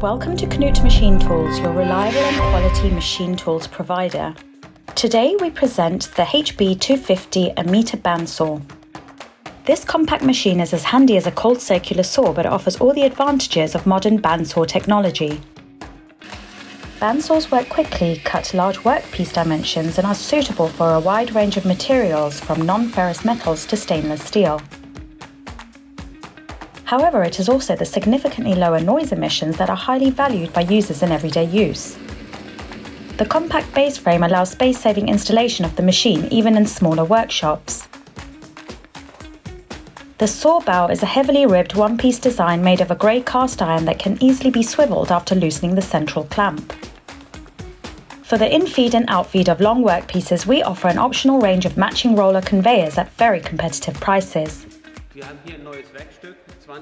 Welcome to Knut Machine Tools, your reliable and quality machine tools provider. Today we present the HB250 Ammeter bandsaw. This compact machine is as handy as a cold circular saw, but it offers all the advantages of modern bandsaw technology. Bandsaws work quickly, cut large workpiece dimensions, and are suitable for a wide range of materials from non-ferrous metals to stainless steel. However, it is also the significantly lower noise emissions that are highly valued by users in everyday use. The compact base frame allows space-saving installation of the machine even in smaller workshops. The saw bow is a heavily ribbed one-piece design made of a grey cast iron that can easily be swiveled after loosening the central clamp. For the in-feed and out-feed of long workpieces, we offer an optional range of matching roller conveyors at very competitive prices.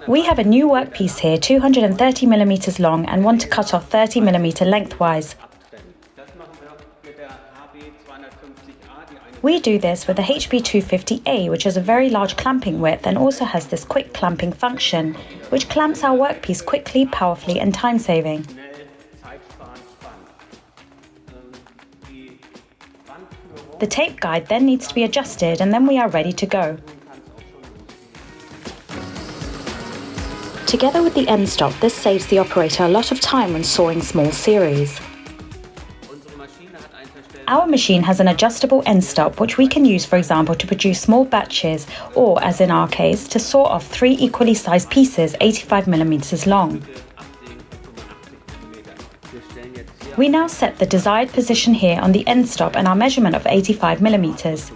We have a new workpiece here, 230mm long, and want to cut off 30mm lengthwise. We do this with the HB250A, which has a very large clamping width and also has this quick clamping function, which clamps our workpiece quickly, powerfully and time-saving. The tape guide then needs to be adjusted and then we are ready to go. Together with the end stop, this saves the operator a lot of time when sawing small series. Our machine has an adjustable end stop which we can use, for example, to produce small batches or, as in our case, to saw off 3 equally sized pieces 85mm long. We now set the desired position here on the end stop and our measurement of 85mm.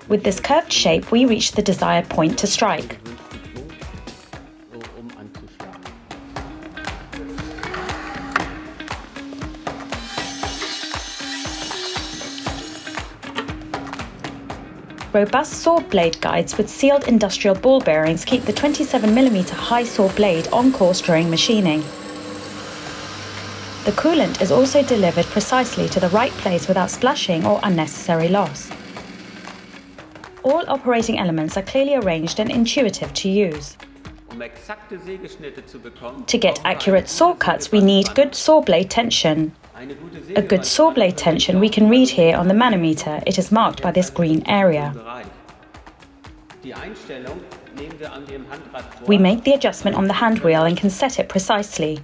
With this curved shape, we reach the desired point to strike. Robust saw blade guides with sealed industrial ball bearings keep the 27mm high saw blade on course during machining. The coolant is also delivered precisely to the right place without splashing or unnecessary loss. All operating elements are clearly arranged and intuitive to use. To get accurate saw cuts, we need good saw blade tension. A good saw blade tension we can read here on the manometer. It is marked by this green area. We make the adjustment on the hand wheel and can set it precisely.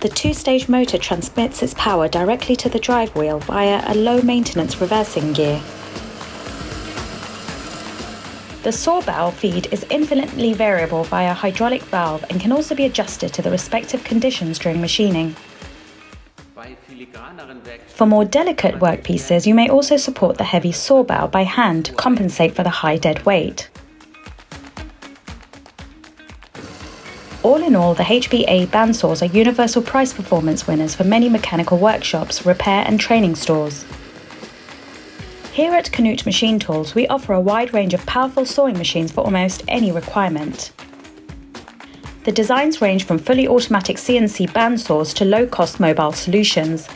The two-stage motor transmits its power directly to the drive wheel via a low-maintenance reversing gear. The saw bow feed is infinitely variable via a hydraulic valve and can also be adjusted to the respective conditions during machining. For more delicate workpieces, you may also support the heavy saw bow by hand to compensate for the high dead weight. All in all, the HBA bandsaws are universal price performance winners for many mechanical workshops, repair and training stores. Here at Knut Machine Tools, we offer a wide range of powerful sawing machines for almost any requirement. The designs range from fully automatic CNC bandsaws to low-cost mobile solutions.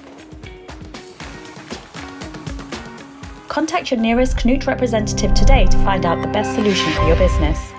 Contact your nearest Knut representative today to find out the best solution for your business.